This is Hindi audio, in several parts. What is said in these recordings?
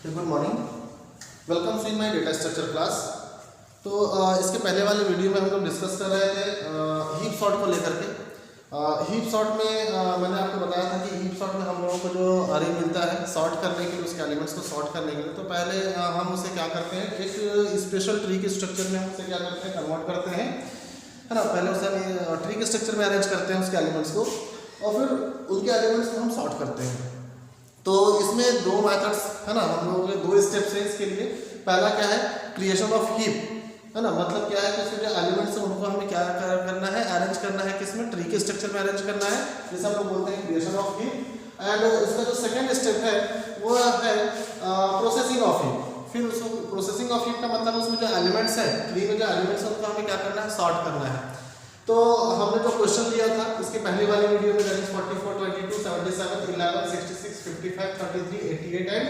Good morning, welcome to my data structure class. तो इसके पहले वाले वीडियो में हम लोग डिस्कस कर रहे थे हीप सॉर्ट को लेकर के। हीप सॉर्ट में मैंने आपको बताया था कि हीप सॉर्ट में हम लोगों को जो अरे मिलता है सॉर्ट करने के लिए, उसके एलिमेंट्स को सॉर्ट करने के लिए, तो पहले हम उसे क्या करते हैं, एक स्पेशल ट्री के स्ट्रक्चर में हम उसे क्या करते हैं, कन्वर्ट करते हैं, है ना। पहले उसे हम ट्री के स्ट्रक्चर में अरेंज करते हैं उसके एलिमेंट्स को, और फिर उनके एलिमेंट्स को हम सॉर्ट करते हैं। तो इसमें दो मेथड्स है ना, हम लोगों के दो स्टेप्स हैं इसके लिए। पहला क्या है, क्रिएशन ऑफ हीप, है ना। मतलब क्या है कि उसके जो एलिमेंट्स हैं उनको हमें क्या करना है, अरेंज करना है, किसमें, ट्री के स्ट्रक्चर में अरेंज करना है, जैसे हम लोग बोलते हैं क्रिएशन ऑफ हीप। एंड इसका जो सेकंड स्टेप है वो है प्रोसेसिंग ऑफ हीप। फिर उसको प्रोसेसिंग ऑफ हीप का मतलब उसमें जो एलिमेंट्स हैं, ट्री में जो एलिमेंट्स हैं उनको हमें क्या करना है, सॉर्ट करना है। तो हमने जो क्वेश्चन दिया था इसके पहली वाली वीडियो में, 44, 22, 77, 11, 66, 55, 33, 88 एंड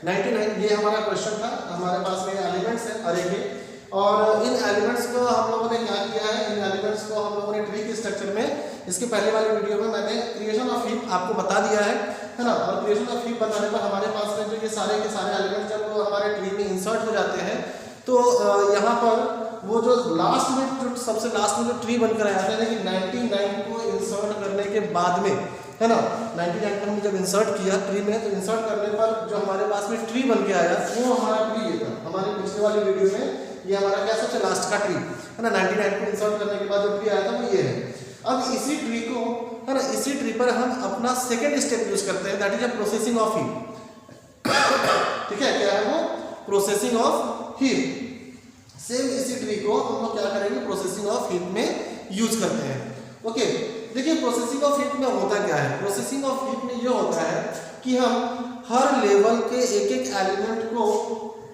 99, ये हमारा क्वेश्चन था। हमारे पास में एलिमेंट्स हैं अरे के, और इन एलिमेंट्स को हम लोगों ने क्या किया है, इन एलिमेंट्स को हम लोगों ने ट्री के स्ट्रक्चर में, इसके पहले वाली वीडियो में मैंने क्रिएशन ऑफ हीप आपको बता दिया है ना। और क्रिएशन ऑफ हीप बताने पर हमारे पास में जो ये सारे के सारे एलिमेंट्स जब हमारे ट्री में इंसर्ट हो जाते हैं, तो यहाँ पर वो जो लास्ट में, जो सबसे लास्ट में जो ट्री बनकर आया था, यानी कि 99 को इंसर्ट करने के बाद में, है ना, 99 को हमने जब इंसर्ट किया ट्री में, तो इंसर्ट करने पर जो हमारे पास में ट्री बन के आया वो हमारा ट्री ये था। हमारी पिछले वाली वीडियो में ये हमारा क्या सबसे लास्ट का ट्री है ना, 99 को इंसर्ट करने के बाद जो ट्री आया था वो ये है। अब इसी ट्री को, है ना, इसी ट्री पर हम अपना सेकेंड स्टेप यूज करते हैं, that is a processing of heap. ठीक है, क्या है वो, प्रोसेसिंग ऑफ हीप। सेम इसी ट्री को हम लोग क्या करेंगे, प्रोसेसिंग ऑफ हीप में यूज करते हैं। ओके, देखिए प्रोसेसिंग ऑफ हीप में होता क्या है, प्रोसेसिंग ऑफ हीप में ये होता है कि हम हर लेवल के एक एक एलिमेंट को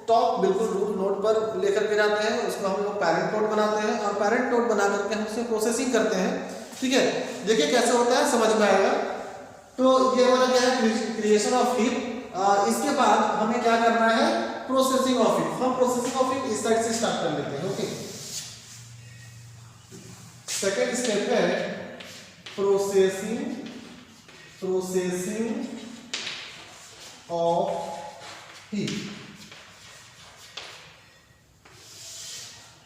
टॉप बिल्कुल रूट नोड पर लेकर के जाते हैं, उसको हम लोग पैरेंट नोड बनाते हैं, और पैरेंट नोड बना करके हम उसमें प्रोसेसिंग करते हैं। ठीक है, देखिए कैसे होता है, समझ में आएगा। तो ये हमारा क्या है, क्रिएशन ऑफ हीप। इसके बाद हमें क्या करना है, प्रोसेसिंग ऑफ हीप। हम प्रोसेसिंग ऑफ हीप इस साइड से स्टार्ट कर लेते हैं। ओके, सेकंड स्टेप है processing of heap.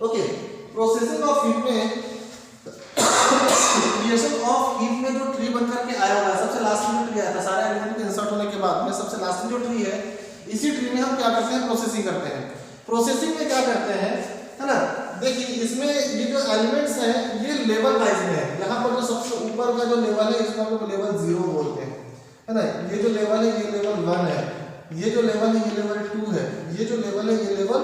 Okay, processing of heap में क्रिएशन ऑफ हीप में जो ट्री बनकर के आया हुआ है, सबसे लास्ट में जो ट्री आया था, सारे एलिमेंट के इंसर्ट होने के बाद में सबसे लास्ट में जो ट्री है, इसी ट्री में हम क्या करते हैं, प्रोसेसिंग करते हैं। प्रोसेसिंग में क्या करते हैं, है ना, देखिए इसमें ये जो एलिमेंट्स हैं ये लेवल वाइज में है। यहाँ पर जो सबसे ऊपर का जो लेवल है इसको हम लोग लेवल 0 बोलते हैं, है ना। ये जो लेवल है ये लेवल 1 है, ये जो लेवल है ये लेवल 2 है, ये जो लेवल है ये लेवल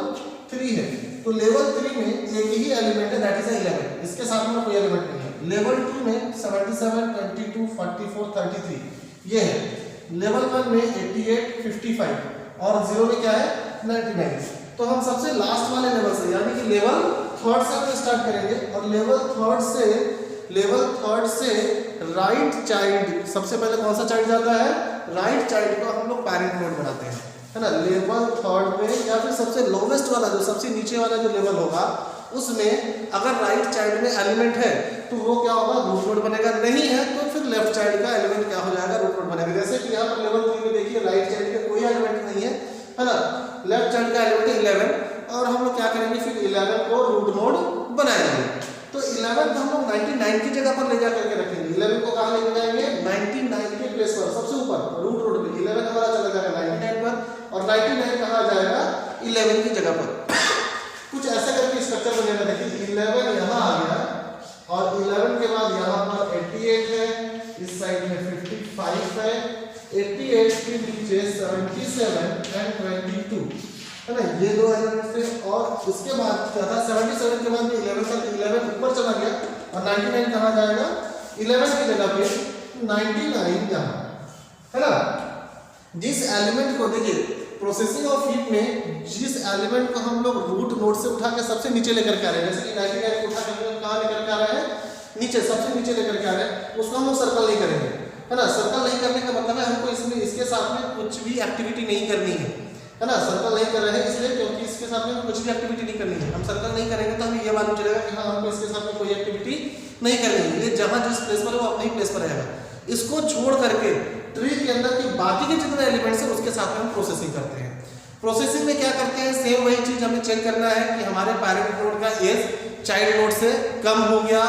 3 है। तो लेवल 3 में एक ही एलिमेंट है, दैट इज 11, इसके साथ में कोई एलिमेंट नहीं है। लेवल 2 में 77, 22, 44, 33 ये है। लेवल 1 में 88, 55 और 0 में क्या है, 99। तो हम सबसे लास्ट वाले लेवल से, यानी कि लेवल 3 से हम स्टार्ट करेंगे, और लेवल 3 से राइट चाइल्ड, सबसे पहले कौन सा चाइल्ड जाता है, राइट चाइल्ड को हम लोग पैरेंट नोड बनाते हैं, है ना। लेवल 3 में, या फिर सबसे लोवेस्ट वाला, जो सबसे नीचे वाला जो लेवल होगा, उसमें अगर राइट चाइल्ड में एलिमेंट है तो वो क्या होगा, रूट नोड बनेगा। नहीं है तो फिर लेफ्ट चाइल्ड का एलिमेंट क्या हो जाएगा, रूट नोड बनेगा। जैसे कि यहाँ पर लेवल 3 में देखिए राइट चाइल्ड का कोई एलिमेंट नहीं है ना, लेफ्ट चाइल्ड का एलिमेंट है 11, और हम लोग क्या करेंगे, फिर 11 को रूट नोड बनाएंगे। तो 11 को हम लोग 99 की जगह पर ले जा करके रखेंगे। 11 को कहाँ लेके जाएंगे, 99 के प्लेस पर, सबसे ऊपर रूट नोड पे 11 हमारा चला जाएगा 99 पर, और 99 कहाँ जाएगा, 11 की जगह पर। कुछ ऐसा करके स्ट्रक्चर बनेगा। देखिए 11 यहाँ आ गया, और 11 के बाद यहाँ पर 88 है, इस साइड में 55 है, 88 के नीचे 77 एंड 22, है ना, ये दो एलिमेंट्स थे। और उसके बाद क्या था, 77 के बाद 11 तक, 11 ऊपर चला गया, और 99 कहाँ जाएगा, 11 की जगह पे 99 यहाँ, है ना। जिस एलिमेंट को, देखिए प्रोसेसिंग ऑफ हीप में जिस एलिमेंट को हम लोग रूट नोड से उठा के सबसे नीचे लेकर के आ रहे हैं, जैसे कि 99 को उठा के कहाँ लेकर के आ रहे हैं, नीचे, सबसे नीचे लेकर के आ रहे हैं, उसको हम लोग सर्कल नहीं करेंगे, है ना। सर्कल नहीं करने का मतलब है हमको इसमें, इसके साथ में कुछ भी एक्टिविटी नहीं करनी है ना। सर्कल नहीं कर रहे हैं इसलिए क्योंकि इसके साथ में कुछ भी एक्टिविटी नहीं करनी है। हम सर्कल नहीं करेंगे तो हमें ये मालूम चलेगा कि हाँ, हमको इसके साथ में कोई एक्टिविटी नहीं करनी है। ये जहाँ जिस प्लेस पर है वो अपने ही प्लेस पर रहेगा। इसको छोड़ करके ट्री के अंदर की बाकी के जितने एलिमेंट्स हैं उसके साथ में हम प्रोसेसिंग करते हैं। प्रोसेसिंग में क्या करते हैं, सेम वही चीज हमें चेक करना है कि हमारे पैरेंट नोड का एज चाइल्ड नोड से कम हो गया,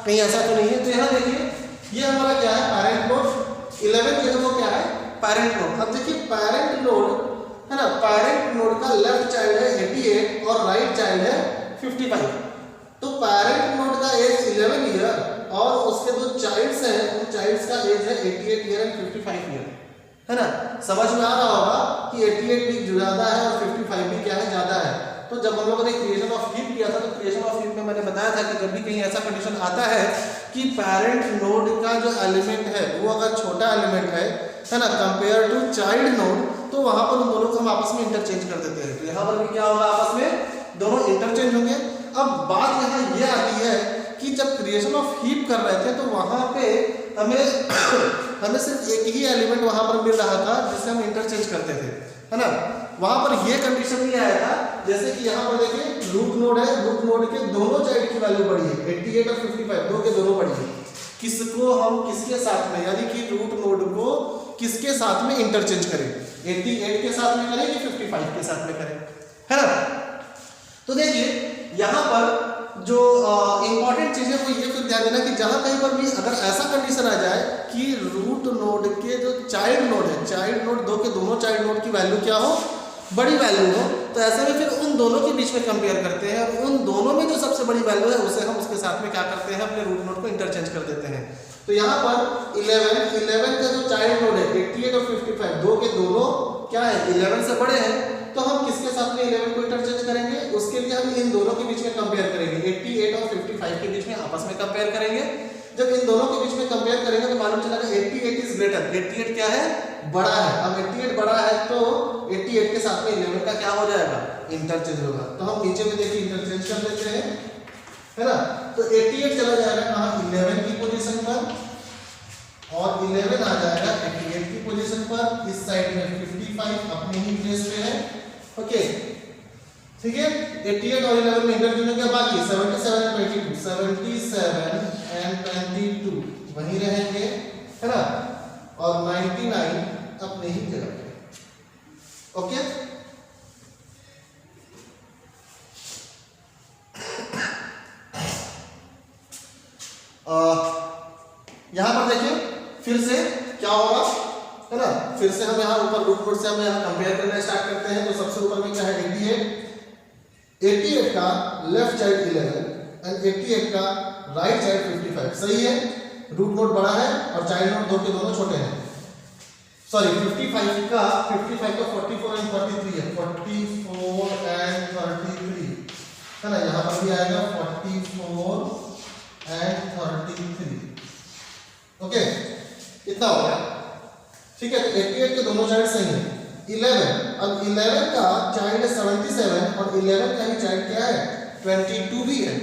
कहीं ऐसा तो नहीं है। तो यहाँ देखिए ये हमारा क्या है, पैरेंट नोड 11 जो है वो क्या है, पैरेंट नोड। अब देखिए पैरेंट नोड है ना, पैरेंट नोड का लेफ्ट चाइल्ड है 88 और राइट चाइल्ड है 55। तो पैरेंट नोड का एज 11 ईयर और उसके दो चाइल्ड्स हैं, उन चाइल्ड्स का एज है 88 ईयर एंड 55 ईयर, है ना। समझ में आ रहा होगा कि 88 भी ज्यादा है और 55 भी क्या है, ज्यादा है। तो जब हम लोगों ने क्रिएशन ऑफ हीप किया था तो क्रिएशन ऑफ हीप में मैंने बताया था कि जब भी कहीं ऐसा कंडीशन आता है कि पैरेंट नोड का जो एलिमेंट है वो अगर छोटा एलिमेंट है ना, कंपेयर टू चाइल्ड नोड, तो वहां पर उन दोनों को हम आपस में इंटरचेंज कर देते हैं। तो यहाँ पर भी क्या होगा, आपस में दोनों इंटरचेंज होंगे। अब बात यहाँ ये आती है कि जब क्रिएशन ऑफ हीप कर रहे थे तो वहां पे हमें सिर्फ एक ही एलिमेंट वहां पर मिल रहा था जिसे हम इंटरचेंज करते थे, है ना। वहां पर ये कंडीशन नहीं आया था, जैसे कि यहाँ पर देखिए रूट नोड है, रूट नोड के दोनों चाइल्ड की वैल्यू बढ़ी है, 88 और 55 दो के दोनों बढ़ी है। किसको हम किसके साथ में, यानी कि रूट नोड को किसके साथ में इंटरचेंज करें, 88 के साथ में करें कि 55 के साथ में करें, है ना। तो देखिए यहाँ पर जो इंपॉर्टेंट चीज है वो ये फिर ध्यान देना कि जहां कहीं पर भी अगर ऐसा कंडीशन आ जाए कि रूट नोड के जो चाइल्ड नोड है, चाइल्ड नोड दो के दोनों चाइल्ड नोड की वैल्यू क्या हो, बड़ी वैल्यू हो, तो ऐसे में फिर उन दोनों के बीच में कंपेयर करते हैं और उन दोनों में जो सबसे बड़ी वैल्यू है उसे हम उसके साथ में क्या करते हैं, अपने रूट नोड को इंटरचेंज कर देते हैं। तो यहाँ पर 11 का जो चाइल्ड नोड है 88 और 55 दो के दोनों क्या है, 11 से बड़े हैं, तो हम किसके साथ में 11 को इंटरचेंज करेंगे, उसके लिए हम इन दोनों के बीच में कंपेयर करेंगे, 88 और 55 के बीच में आपस में कंपेयर करेंगे। जब इन दोनों के बीच में कंपेयर करेंगे तो मालूम चलेगा 88 इज ग्रेटर, 88 क्या है, बड़ा है। अब 88 बड़ा है तो 88 के साथ में 11 का क्या हो जाएगा, इंटरचेंज होगा। तो हम नीचे में देखिए इंटरचेंज कर लेते हैं, है ना। तो 88 चला जाएगा कहाँ, 11 की पोजीशन पर और 11 आ जाएगा 88 की पोजीशन पर। इस साइड में 55 अपने ही प्लेस पे है, ओके ठीक है। 88 और 11 में इंटरचेंज हो गया, बाकी 77 एंड 22, 77 एंड 22 वहीं रहेंगे, है ना, और 99 अपने ही जगह पे, ओके। यहां पर देखिए फिर से क्या होगा, है ना, फिर से हम यहाँ ऊपर रूट नोड से हम यहाँ कंपेयर करना स्टार्ट करते हैं। तो सबसे ऊपर में क्या है 88 का लेफ्ट चाइल्ड 11 एंड 88 का राइट चाइल्ड 55, सही है। रूट नोड बड़ा है और चाइल्ड नोड दो के दोनों छोटे हैं, सॉरी 55 का 44 एंड 33 है, 44 एंड 33, है ना। यहाँ पर भी आएगा 44 एंड 33, ओके इतना हो गया, ठीक है। तो 88 के दोनों चाइल्ड सही है। 11, अब 11 का चाइल्ड है 77 और 11 का ही चाइल्ड क्या है 22 भी है।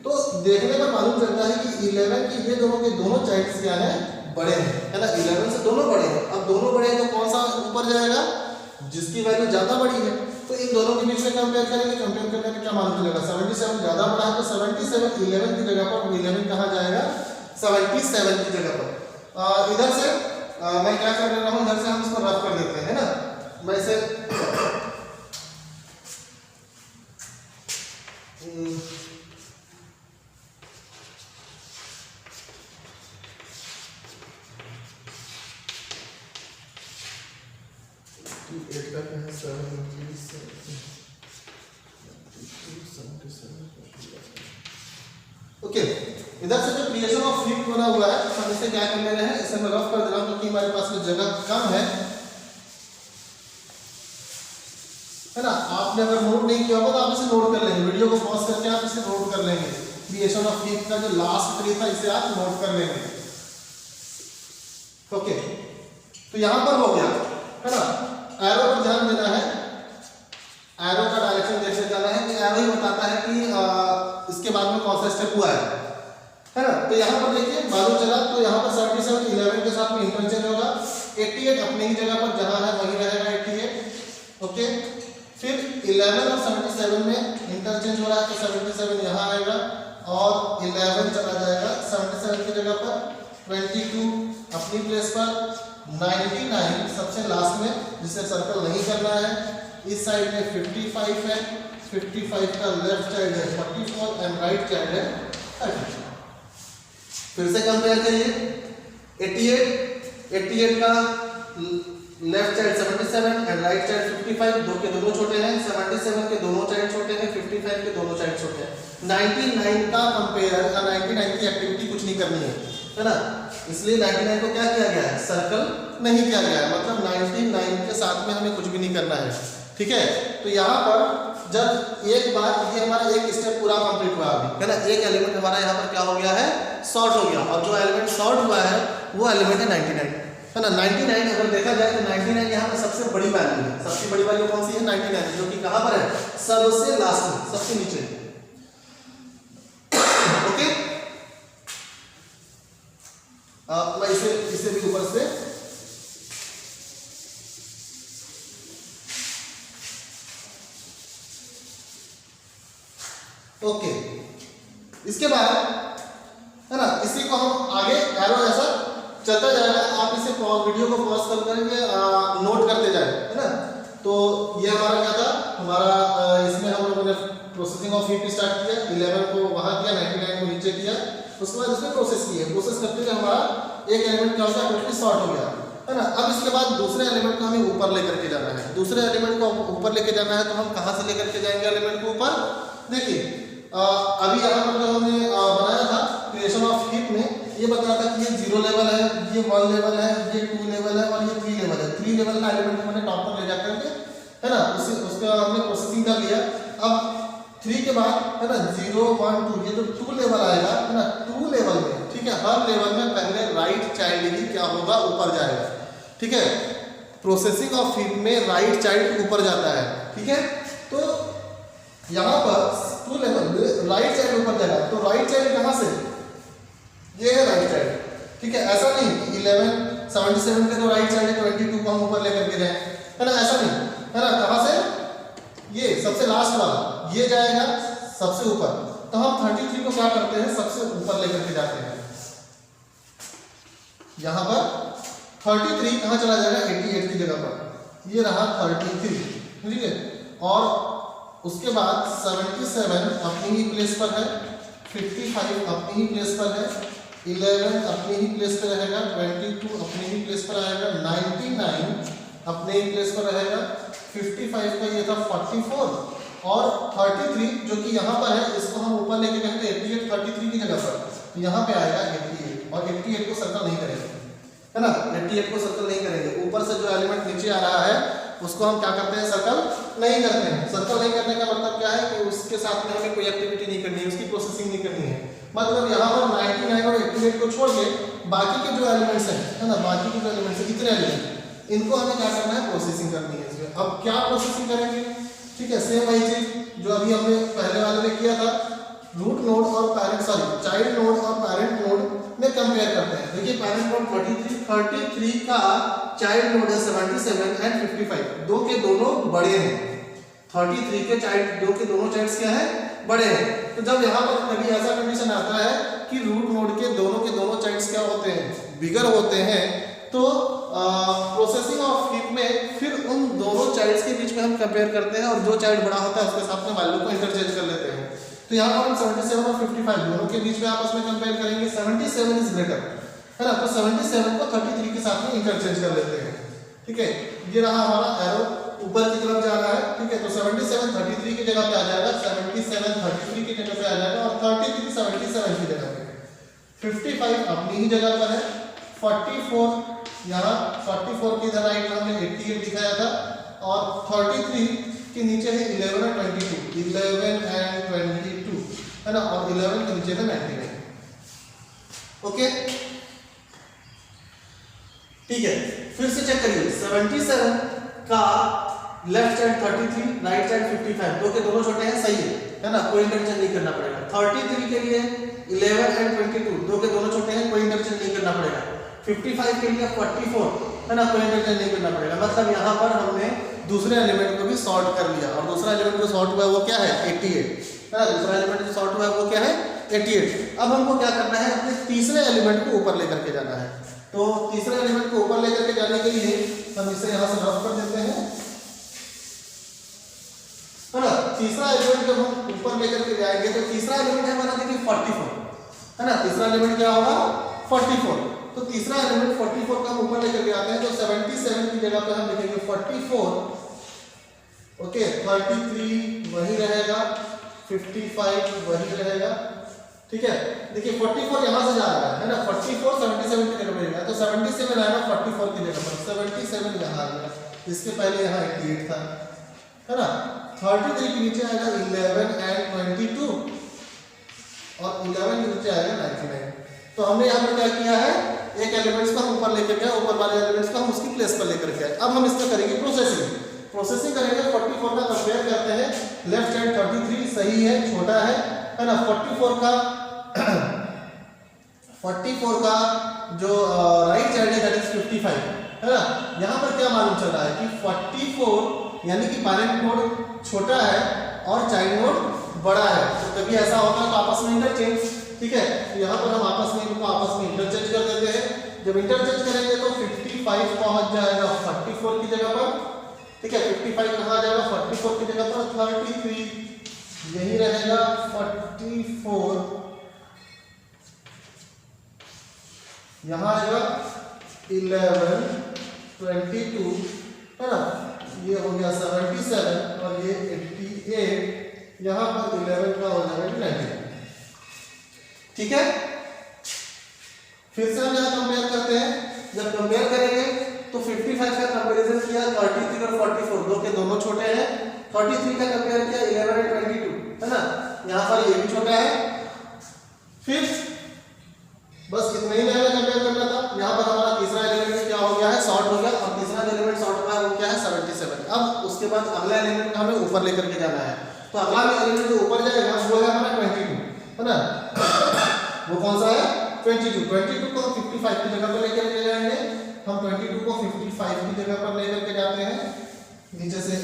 तो देखने पर मालूम चलता है कि 11 के ये दोनों के दोनों चाइल्ड्स क्या है, बड़े हैं, है ना। 11 से दोनों बड़े हैं। अब दोनों बड़े हैं तो कौन सा ऊपर जाएगा, जिसकी वैल्यू ज्यादा बड़ी है। तो इन दोनों के बीच में कंपेयर करेंगे, कंपेयर करने में क्या मालूम चलेगा, 77 ज्यादा बड़ा है तो 77 11 की जगह पर 11 कहाँ जाएगा, 77 की जगह पर। इधर से मैं क्या कर रहा हूँ, इधर से हम इसको रफ कर देते हैं, है ना। मैं इसे ओके, इधर से जो क्रिएशन ऑफ हीप बना हुआ है हम इसे क्या कर ले रहे हैं, इसे मैं रफ कर दे रहा हूं क्योंकि हमारे पास में जगह कम है ना। आपने अगर नोट नहीं किया होगा तो आप इसे नोट कर लेंगे, वीडियो को पॉज करके आप इसे नोट कर लेंगे। क्रिएशन ऑफ हीप का जो लास्ट ट्री था इसे आप नोट कर लेंगे, ओके। तो यहां पर हो गया, है ना। एरो पर ध्यान देना है, एरो का डायरेक्शन देखते जाना है कि एरो ही बताता है कि इसके बाद में कौन सा स्टेप हुआ है ना। तो यहाँ पर देखिए मालूम चला, तो यहाँ पर 77 11 के साथ में इंटरचेंज होगा, 88 अपनी ही जगह पर जहाँ है वहीं रहेगा 88, ओके। फिर 11 और 77 में इंटरचेंज हो रहा है तो 77 यहाँ आएगा और 11 चला जाएगा 77 की जगह पर, 22 अपनी प्लेस पर, 99 सबसे लास्ट में जिसे सर्कल नहीं करना है, इस साइड में 55 है, 55 का लेफ्ट चाइल्ड है 44 एंड राइट चाइल्ड है 30। फिर से कंपेयर करिए 88 का left child 77 and right child 55, दो के दोनों छोटे हैं, 77 के दोनों चाइल्ड छोटे हैं, 55 के दोनों चाइल्ड छोटे हैं। 99 का कंपेयर 99 की एक्टिविटी कुछ नहीं करनी है ना, इसलिए 99 को क्या किया गया है, सर्कल नहीं किया गया है, मतलब 99 के साथ में हमें कुछ भी नहीं करना है। ठीक है, तो यहाँ पर जब एक बार ये हमारा एक स्टेप पूरा कंप्लीट हुआ अभी है ना, एक एलिमेंट हमारा यहाँ पर क्या हो गया है, सॉर्ट हो गया, और जो एलिमेंट सॉर्ट हुआ है वो एलिमेंट है 99 है ना। 99 अगर देखा जाए तो 99 यहाँ पर सबसे बड़ी वैल्यू है, सबसे बड़ी वैल्यू कौन सी है 99, जो कि कहाँ पर है, सबसे लास्ट में, सबसे नीचे। ओके, मैं इसे भी ऊपर से ओके, इसके बाद है ना, इसी को हम आगे एरो ऐसा चलता जाएगा, आप इसे वीडियो को पॉज कर करके नोट करते जाए है ना। तो ये हमारा क्या था, हमारा इसमें हम लोगों ने प्रोसेसिंग ऑफ हीप स्टार्ट किया, 11 को वहां किया, 99 को नीचे किया, उसके बाद इसमें प्रोसेस किए, प्रोसेस करते हुए हमारा एक एलिमेंट क्या होता है, टोटली सॉर्ट हो गया है ना। अब इसके बाद दूसरे एलिमेंट को हमें ऊपर लेकर के जाना है, दूसरे एलिमेंट को ऊपर लेके जाना है, तो हम कहाँ से लेकर के जाएंगे एलिमेंट को ऊपर। देखिए अभी यहाँ पर जो हमने बनाया था क्रिएशन ऑफ हीप में, ये बताया था कि ये 0 लेवल है, ये 1 लेवल है, ये 2 लेवल है और ये 3 लेवल है। 3 लेवल का एलिमेंट हमने टॉप पर ले जाकर के है ना, उसका हमने प्रोसेसिंग कर लिया। अब 3 के बाद है ना 0 1 2, ये जो 2 लेवल आएगा है ना, 2 लेवल में ठीक है, हर लेवल में पहले राइट चाइल्ड ही क्या होगा, ऊपर जाएगा। ठीक है, प्रोसेसिंग ऑफ हीप में राइट चाइल्ड ऊपर जाता है। ठीक है, तो यहाँ पर 2 लेवल राइट चाइल्ड ऊपर जाएगा, तो राइट चाइल्ड कहाँ से, ये है राइट चाइल्ड। ठीक है, ऐसा नहीं कि 11 77 के जो राइट चाइल्ड है 22 को हम ऊपर लेकर के जाए है ना, ऐसा नहीं है ना। कहाँ से, ये सबसे लास्ट वाला ये जाएगा सबसे ऊपर, तो हम 33 को क्या करते हैं, सबसे ऊपर लेकर के जाते हैं। यहाँ पर 33 कहाँ चला जाएगा, 88 की जगह पर, ये रहा 33। ठीक है, और उसके बाद 77 अपनी ही प्लेस पर है, 55 अपनी ही प्लेस पर है, 11 अपनी ही प्लेस पर रहेगा, 22 अपनी ही प्लेस पर आएगा, 99 अपने ही प्लेस पर रहेगा, 55 का ये था 44 और 33 जो कि यहाँ पर है, इसको हम ऊपर लेके जाएंगे 88 33 की जगह पर, तो यहाँ पे आएगा 88 और 88 को सर्कल नहीं करेंगे है ना, 88 को सर्कल नहीं करेंगे। ऊपर से जो एलिमेंट नीचे आ रहा है उसको हम क्या करते हैं, सर्कल नहीं करते हैं। सर्कल नहीं करने का मतलब क्या है कि उसके साथ में हमें कोई एक्टिविटी नहीं करनी है, उसकी प्रोसेसिंग नहीं करनी है। मतलब यहाँ पर 99 और 88 को छोड़ के बाकी के जो एलिमेंट्स हैं है ना, बाकी के जो एलिमेंट्स हैं, कितने एलिमेंट, इनको हमें क्या करना है, प्रोसेसिंग करनी है इसमें। अब क्या प्रोसेसिंग करेंगे, ठीक है, सेम वही चीज जो अभी हमने पहले वाले में किया था, रूट नोड और पैरेंट चाइल्ड नोड और पैरेंट नोड में कंपेयर करते हैं। देखिए पैरेंट नोड 33 का चाइल्ड नोड है 77 एंड 55, दो के दोनों बड़े हैं। 33 के चाइल्ड, दो के दोनों चाइल्ड्स क्या है, बड़े हैं। तो जब यहाँ पर कभी ऐसा कंडीशन आता है कि रूट नोड के दोनों चाइल्ड्स क्या होते हैं, बिगर होते हैं, तो प्रोसेसिंग ऑफ हीप में फिर उन दोनों चाइल्ड्स के बीच में हम कंपेयर करते हैं और जो चाइल्ड बड़ा होता है उसके साथ में वैल्यू को इंटरचेंज कर लेते हैं। तो यहाँ पर हम 77 और 55 दोनों के बीच में आपस में कंपेयर करेंगे, 77 इज ग्रेटर है ना, तो 77 को 33 के साथ में इंटरचेंज कर लेते हैं। ठीक है, ये रहा हमारा एरो ऊपर की तरफ जा रहा है। ठीक है, तो 77 33 की जगह पे आ जाएगा, 77 33 की जगह पे आ जाएगा और 33 77 की जगह पे, 55 अपनी ही जगह पर है, 44 यहाँ 44 की इधर राइट में हमने 88 दिखाया था और 33 के नीचे है 11 और 22, 11 एंड 22 है ना, और 11 के नीचे है 99। ओके, ठीक है, फिर से चेक करिए, 77 का लेफ्ट साइड 33, राइट साइड 55, दो के दोनों छोटे हैं, सही है ना, कोई इंटरचेंज नहीं करना पड़ेगा। 33 के लिए 11 एंड 22, दो के दोनों छोटे हैं, कोई इंटरचेंज नहीं करना पड़ेगा। 55 के लिए 44 है ना, कोई इंटरचेंज नहीं करना पड़ेगा। मतलब यहाँ पर हमने दूसरे एलिमेंट को भी सॉर्ट कर लिया और दूसरा एलिमेंट जो सॉर्ट हुआ है वो क्या है, 88 है ना, दूसरा एलिमेंट जो सॉर्ट हुआ है वो क्या है, 88। अब हमको क्या करना है, अपने तीसरे एलिमेंट को ऊपर लेकर के जाना है। तो तीसरे एलिमेंट को ऊपर लेकर के जाने के लिए हम इसे यहाँ से रफ कर देते हैं तीसरा एलिमेंट जब हम ऊपर लेकर के जाएंगे तो तीसरा एलिमेंट है हमारा देखिए 44, है ना। तीसरा एलिमेंट क्या होगा 44। तो तीसरा एलिमेंट 44 का हम ऊपर लेकर के आते हैं तो 77 की जगह पे हम लिखेंगे 44। ओके, 33 वही रहेगा, 55 वही रहेगा, ठीक है। देखिए 44 यहां से जा रहा है ना, 44 77 की जगह पे रहेगा तो 77 आएगा 44 की जगह पर, 77 यहां आ गया, इसके पहले यहां 88 था, है ना। 33 के नीचे आएगा 11 एंड 22 और 11 के नीचे आएगा 99। तो हमने यहाँ पर क्या किया है, एक एलिमेंट्स को हम ऊपर लेकर गए, ऊपर वाले एलिमेंट्स को हम उसकी प्लेस पर लेकर गए। अब हम इसका करेंगे प्रोसेसिंग करेंगे। 44 का कंपेयर करते हैं, लेफ्ट हैंड 33 सही है, छोटा है ना। 44 का जो राइट साइड है दैट इज 55, है ना। यहाँ पर क्या मालूम चल रहा है कि 44 यानी कि पैरेंट नोड छोटा है और चाइल्ड नोड बड़ा है, तो कभी ऐसा होता है तो आपस में इंटरचेंज, ठीक है। तो यहाँ पर हम आपस में इनको आपस में इंटरचेंज कर देते हैं। जब इंटरचेंज करेंगे तो 55 पहुंच जाएगा 44 की जगह पर, ठीक है। 55 कहाँ आ जाएगा 44 की जगह पर, 33 यही रहेगा, 44 यहाँ आएगा, 11 22, है ना। ये हो गया 77 और ये 88, यहाँ पर 11 का हो जाएगा 90, ठीक है। फिर से हम यहाँ कंपेयर करते हैं। जब कंपेयर करेंगे तो 55 का कंपैरिजन किया 33 और 44, दो के दोनों छोटे हैं। 33 का कंपेयर किया 11 और 22, है ना। यहाँ पर ये भी छोटा है। फिर बस इतना ही लेवल कंपेयर करना था। यहाँ पर हमारा तीसरा एलिमेंट क्या हो गया है, शॉर्ट हो गया, और तीसरा जो एलिमेंट शॉर्ट हुआ है वो क्या है 77। अब उसके बाद अगला एलिमेंट हमें ऊपर लेकर के जाना है, तो अगला एलिमेंट जो ऊपर जाएगा वो है हमारा 22, है ना। वो कौन सा है 22 को हम 55 की जगह पर लेकर के जाएंगे। हम 22 को 55 की जगह पर लेकर के जाते हैं नीचे से।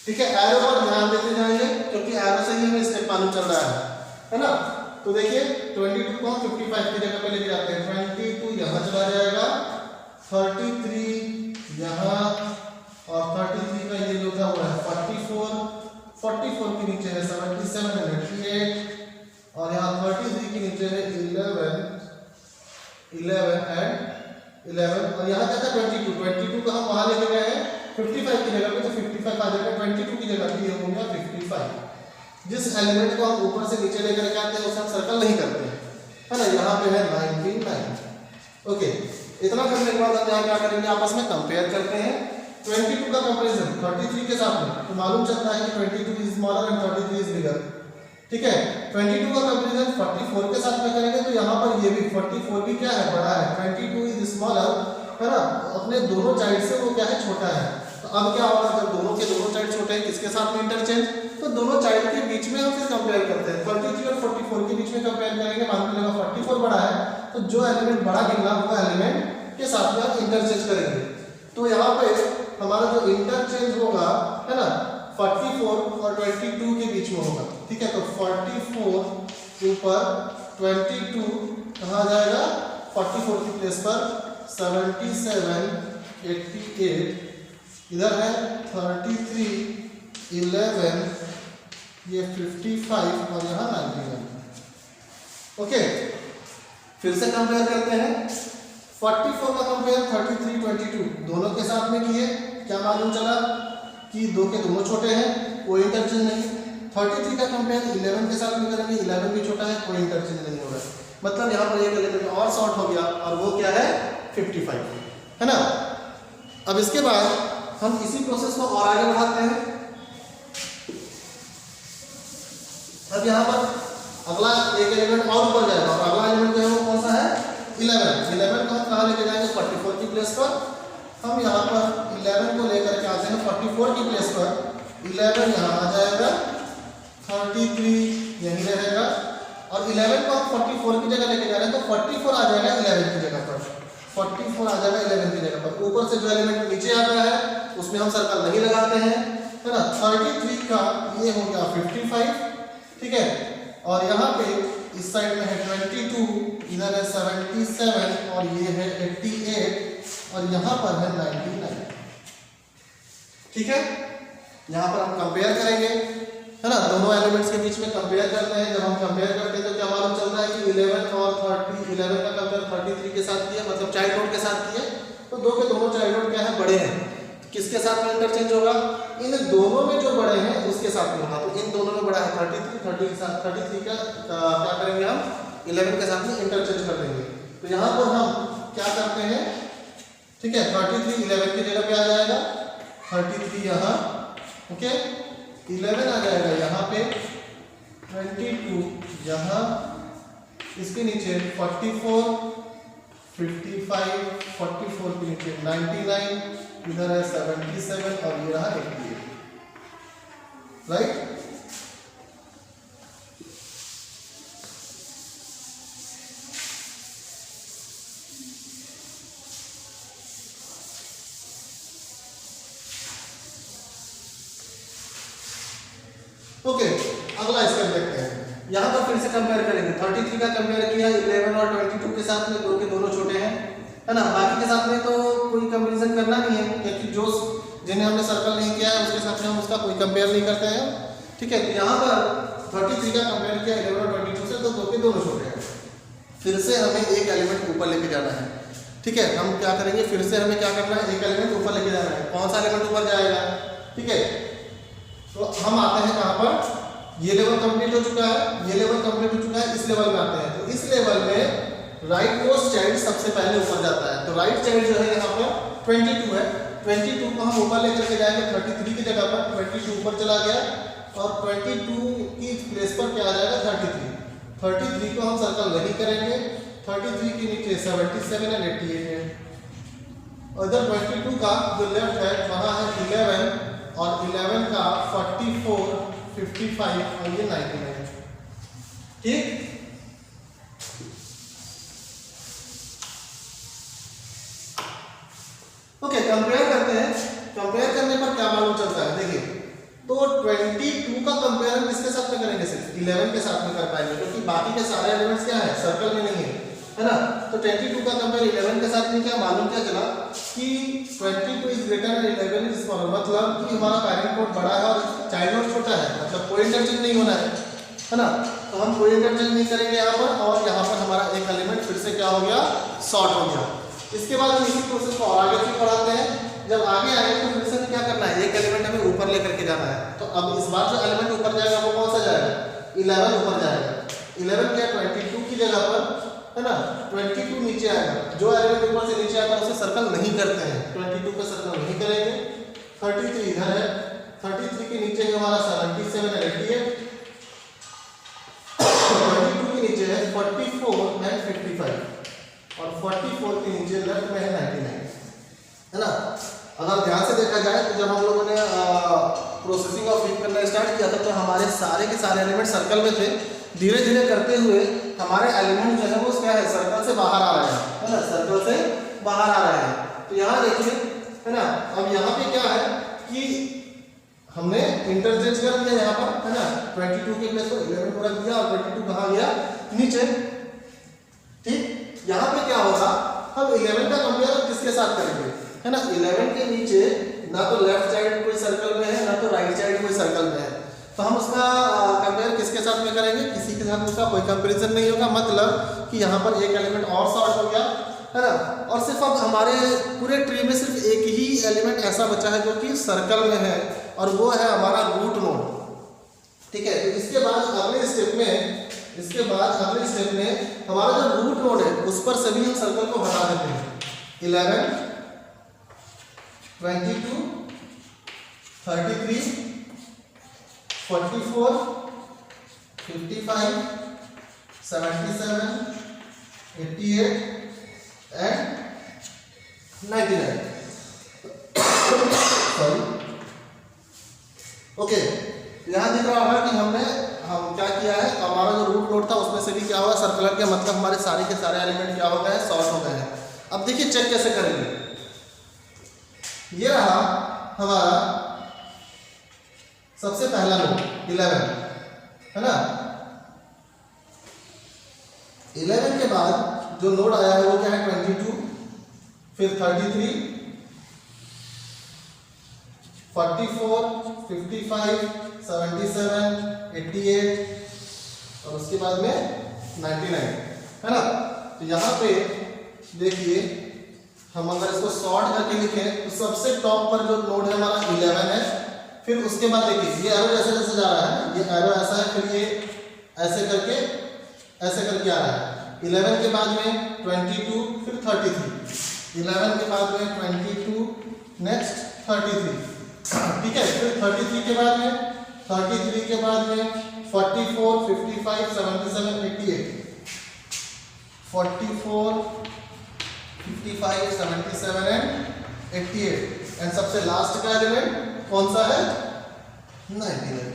ठीक है, एरो पर ध्यान देते जाएंगे क्योंकि एरो से ही हमें स्टेप मालूम चल रहा है ना। तो देखिए 22 को हम 55 की जगह पे लेके जाते हैं। 22 यहाँ चला जाएगा, 33 यहाँ, और 33 का ये जो था वो है 44 के नीचे है 77 एंड 88, और यहाँ 33 के नीचे है 11 एंड 11, और यहाँ क्या था 22 को हम वहां लेके गए हैं 55 की जगह पे, तो 55 आ जाएगा 22 की जगह पे, ये हो गया 55। जिस एलिमेंट को हम ऊपर से नीचे लेकर के आते हैं उसे हम सर्कल नहीं करते हैं, है ना। यहाँ पे है 99। ओके, इतना करने के बाद हम यहाँ क्या करेंगे, आपस में कंपेयर करते हैं। 22 का कंपैरिजन 33 के साथ में, तो मालूम चलता है कि 22 is smaller and 33 is bigger, ठीक है। 22 का कंपैरिजन 44 के साथ में करेंगे तो यहाँ पर ये भी 44 भी क्या है, बड़ा है। 22 इज स्मॉलर, है ना, अपने दोनों साइड से वो क्या है, छोटा है। तो अब क्या होगा, जब दोनों के दोनों साइड छोटे हैं, किसके साथ में इंटरचेंज, तो दोनों साइड के बीच में हम फिर कंपेयर करते हैं। 33 और 44 के बीच में कंपेयर करेंगे, मान लीजिए 44 बड़ा है, तो जो एलिमेंट बड़ा गिनना वो एलिमेंट के साथ में आप इंटरचेंज करेंगे। तो यहाँ पे हमारा जो इंटरचेंज होगा, है ना, 44 और 22 के बीच में होगा, ठीक है। तो 44 ऊपर 22 कहाँ जाएगा, 44 की प्लेस पर 77 88, इधर है 33 11, ये 55 और यहाँ 91। ओके, फिर से कंपेयर करते हैं। 44 का कंपेयर 33 22 दोनों के साथ में किए, क्या मालूम चला कि दो के दोनों छोटे हैं, कोई इंटरचेंज नहीं। 33 का कंपेयर 11 के साथ में करेंगे, 11 भी छोटा है, कोई इंटरचेंज नहीं हो रहा है। मतलब यहाँ पर एक एलिमेंट और शॉर्ट हो गया, और वो क्या है 55, है ना। अब इसके बाद हम इसी प्रोसेस को और आगे बढ़ाते हैं। अब यहाँ पर अगला एक एलिमेंट और ऊपर जाएगा, और अगला एलिमेंट जो है वो कौन सा है 11 को हम कहाँ लेके जाएंगे 44 की प्लेस पर। हम यहाँ पर 11 को लेकर के आते हैं 44 की प्लेस पर। 11 यहाँ आ जाएगा, 33 यहीं रहेगा, और 11 को हम 44 की जगह लेके जा रहे हैं, तो 44 आ जाएगा 11 की जगह पर। 44 आ जाएगा 11 की जगह पर। ऊपर से जो एलिमेंट नीचे आता है उसमें हम सर्कल नहीं लगाते हैं, है ना। 33 का ये हो गया 55, ठीक है। और यहाँ पे इस साइड में है 22, इधर है 77, और ये है 88 और यहाँ पर है 99। ठीक है, यहाँ पर हम कंपेयर करेंगे, है ना, दोनों एलिमेंट्स के बीच में कंपेयर करते हैं। जब हम कंपेयर करते हैं तो क्या मालूम चल रहा है कि 11 और 30, 11 का कंपेयर 33 के साथ किया, मतलब चाइल्ड नोड के साथ किया, तो दो के दोनों चाइल्ड नोड क्या है, बड़े हैं। किसके साथ में इंटरचेंज होगा, इन दोनों में जो बड़े हैं उसके साथ में होगा। तो इन दोनों में बड़ा है 33, 30 के साथ 33 का क्या करेंगे हम 11 के साथ में इंटरचेंज कर देंगे। तो यहाँ पर हम क्या करते हैं, ठीक है, 33 11 की जगह पे आ जाएगा, 33 यहाँ, ओके, 11 आ जाएगा यहाँ पे, 22 यहाँ, इसके नीचे 44, 55, 44 के नीचे 99, इधर है 77 और ये रहा 88, राइट। ओके, अगला स्टेप देखते हैं। यहाँ पर फिर से कंपेयर करेंगे, 33 का कंपेयर किया 11 और 22 के साथ में, दो के दोनों छोटे हैं, है ना। बाकी के साथ में तो कोई कंपैरिजन करना नहीं है, क्योंकि जो जिन्हें हमने सर्कल नहीं किया है उसके साथ में हम उसका कोई कंपेयर नहीं करते हैं, ठीक है। तो यहाँ पर 33 का कंपेयर किया 11 और 22 से, तो दो के दोनों छोटे हैं। फिर से हमें एक एलिमेंट ऊपर लेके जाना है, ठीक है। हम क्या करेंगे, फिर से हमें क्या करना है, एक एलिमेंट ऊपर लेके जाना है। कौन सा एलिमेंट ऊपर जाएगा, ठीक है। तो हम आते हैं कहाँ पर, ये लेवल कंप्लीट हो चुका है, ये लेवल कंप्लीट हो चुका है, इस लेवल में आते हैं। तो इस लेवल में राइट मोस्ट चाइल्ड सबसे पहले ऊपर जाता है। तो राइट चाइल्ड जो है यहाँ पर 22 है, 22 को हम ऊपर लेकर के जाएंगे 33 की जगह पर, 22 ऊपर चला गया और 22 की प्लेस पर क्या आ जाएगा 33। 33 को हम सर्कल नहीं करेंगे, 33 के नीचे 77 एंड 88 है। उधर 22 का जो लेफ्ट है वहाँ है 11 और 11 का 44, 55 और ये 99, ठीक। ओके, कंपेयर करते हैं। कंपेयर करने पर क्या मालूम चलता है, देखिए, तो 22 का कंपेयर किसके साथ में करेंगे, सिर्फ 11 के साथ में कर पाएंगे, क्योंकि बाकी के सारे एलिमेंट्स क्या है, सर्कल में नहीं है ना। तो 22 का कंपेयर 11 के साथ में क्या मालूम क्या चला कि 22 is greater than 11 is smaller, मतलब कि हमारा पैरेंट नोड बड़ा है और चाइल्ड नोड छोटा है, मतलब कोई इंटरचेंज नहीं होना है ना। तो हम कोई इंटरचेंज नहीं करेंगे यहाँ पर, और यहाँ पर हमारा एक एलिमेंट फिर से क्या हो गया, शॉर्ट हो गया। इसके बाद हम इसी प्रोसेस को और आगे फिर बढ़ाते हैं। जब आगे आएंगे तो फिर से क्या करना है, एक एलिमेंट हमें ऊपर लेकर के जाना है। तो अब इस बार जो एलिमेंट ऊपर जाएगा वो कौन सा जाएगा, 11 ऊपर जाएगा। 11 क्या 22 की जगह पर, है ना, 22 नीचे आएगा। जो एलिमेंट ऊपर से नीचे आता है उसे सर्कल नहीं करते हैं, 22 का सर्कल नहीं करेंगे। 33 इधर है, 33 के नीचे है हमारा 77 और 88, 22 के नीचे है 44 एंड 55 और 44 के नीचे लेफ्ट में है 99, है ना। अगर ध्यान से देखा जाए तो जब हम लोगों ने प्रोसेसिंग ऑफ हीप करना स्टार्ट किया था तो हमारे सारे के सारे एलिमेंट सर्कल में थे। धीरे धीरे करते हुए हमारे एलिमेंट जो है वो क्या है, सर्कल से बाहर आ रहे हैं, है ना, सर्कल से बाहर आ रहे हैं। तो यहाँ देखिए, है ना, अब यहाँ पे क्या है कि हमने इंटरचेंज कर दिया यहाँ पर, है ना, 22 के प्लेस पर 11 को रख दिया और 22 कहाँ गया, नीचे, ठीक। यहाँ पे क्या होगा, हम 11 का कंपेयर किसके साथ करेंगे, है ना। 11 के नीचे ना तो लेफ्ट साइड कोई सर्कल में है, ना तो राइट साइड कोई सर्कल में है, तो हम उसका कंपेयर किसके साथ में करेंगे, किसी के साथ उसका कोई कंपैरिजन नहीं होगा। मतलब कि यहाँ पर एक एलिमेंट और शॉर्ट हो गया, है ना, और सिर्फ अब हमारे पूरे ट्री में सिर्फ एक ही एलिमेंट ऐसा बचा है जो कि सर्कल में है, और वो है हमारा रूट नोड, ठीक है। तो इसके बाद अगले स्टेप में हमारा जो रूट नोड है उस पर सभी हम सर्कल को हटा देते हैं। 11, 22, 33, 44, 55, 77, 88 एंड 99। Sorry, okay. यहाँ दिख रहा होगा कि हम क्या किया है, हमारा जो रूट नोड था उसमें से भी क्या हुआ, सर्कुलर के मतलब हमारे सारे के सारे एलिमेंट क्या हो गए हैं, सॉर्ट हो गए हैं। अब देखिए चेक कैसे करेंगे। ये रहा हमारा सबसे पहला नोड 11, है ना। 11 के बाद जो नोड आया है वो क्या है 22, फिर 33, 44, 55, 77, 88 और उसके बाद में 99, है ना। तो यहाँ पे देखिए हम अगर इसको सॉर्ट करके लिखें तो सबसे टॉप पर जो नोड है हमारा 11 है, फिर उसके बाद देखिए ये एरो जैसे जैसे जा रहा है, ये एरो ऐसा है, फिर ये ऐसे करके आ रहा है। 11 के बाद में 22, फिर 33, 11 के बाद में 22, नेक्स्ट 33, ठीक है। फिर 33 के बाद में 44, 55, 77, 88, 44, 55, 77 एंड 88 एंड सबसे लास्ट का एलिमेंट कौन सा है 99।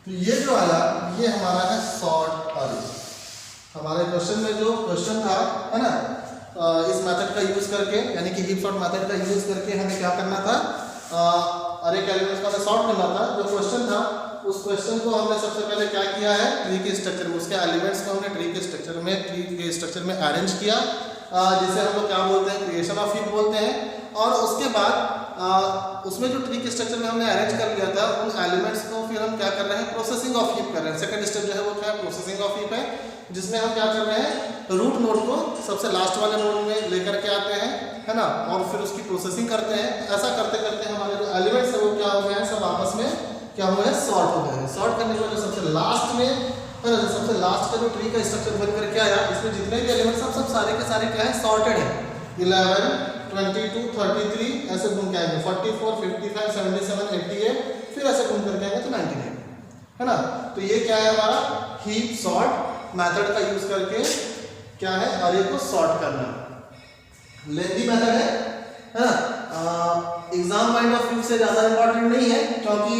तो ये जो आया ये हमारा है सॉर्ट अरे। हमारे क्वेश्चन में जो क्वेश्चन था है ना, इस मेथड का यूज करके यानी कि हीप सॉर्ट मेथड का यूज करके हमें क्या करना था, अरे के एलिमेंट्स का सॉर्ट करना था। जो क्वेश्चन था उस क्वेश्चन को हमने सबसे पहले क्या किया है, ट्री के स्ट्रक्चर में उसके एलिमेंट्स को हमने ट्री के स्ट्रक्चर में अरेंज किया, जिसे हम लोग क्या बोलते हैं क्रिएशन ऑफ हीप बोलते हैं। और उसके बाद उसमें जो ट्री के स्ट्रक्चर में हमने अरेंज कर लिया था उन एलिमेंट्स को फिर हम क्या कर रहे हैं प्रोसेसिंग ऑफ हीप कर रहे हैं। सेकंड स्टेप जो है वो क्या है प्रोसेसिंग ऑफ हीप है, जिसमें हम क्या कर रहे हैं रूट नोड को सबसे लास्ट वाले नोड में लेकर के आते हैं, है ना, और फिर उसकी प्रोसेसिंग करते हैं। ऐसा करते करते हमारे जो एलिमेंट्स है वो क्या हो गए हैं, सब आपस में क्या हुआ है सॉर्ट हो गए हैं। सॉर्ट करने के बाद सबसे लास्ट में सबसे लास्ट का जो ट्री का स्ट्रक्चर बन करके आया, इसमें जितने भी एलिमेंट्स सब सारे के सारे क्या है सॉर्टेड है। 11, 22, 33 ऐसे घूम के आएंगे, 44, 55, 77, 88 फिर ऐसे घूम करके आएंगे तो 99, है ना। तो ये क्या है हमारा हीप सॉर्ट मेथड का यूज करके क्या है अरे को सॉर्ट करना। लेंथी मेथड है ना। एग्जाम पॉइंट ऑफ व्यू से ज़्यादा इंपॉर्टेंट नहीं है, क्योंकि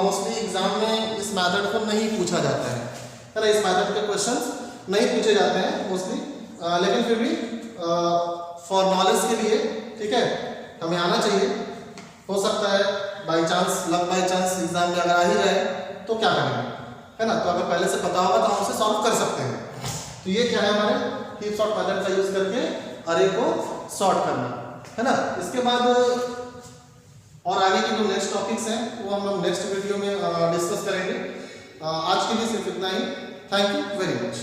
मोस्टली एग्जाम में इस मेथड को नहीं पूछा जाता है ना, इस मेथड के क्वेश्चंस नहीं पूछे जाते हैं मोस्टली, लेकिन फिर भी फॉर नॉलेज के लिए ठीक है हमें आना चाहिए। हो सकता है by chance luck by chance exam में अगर आ ही जाए तो क्या करेंगे, है ना। तो अगर पहले से पता होगा तो हम उसे सॉल्व कर सकते हैं। तो ये क्या है हमारे हीप सॉर्ट मेथड का यूज करके अरे को सॉर्ट करना, है ना। इसके बाद और आगे के जो नेक्स्ट टॉपिक्स हैं वो हम लोग नेक्स्ट वीडियो में डिस्कस करेंगे। आज के लिए सिर्फ इतना ही। Thank you very much.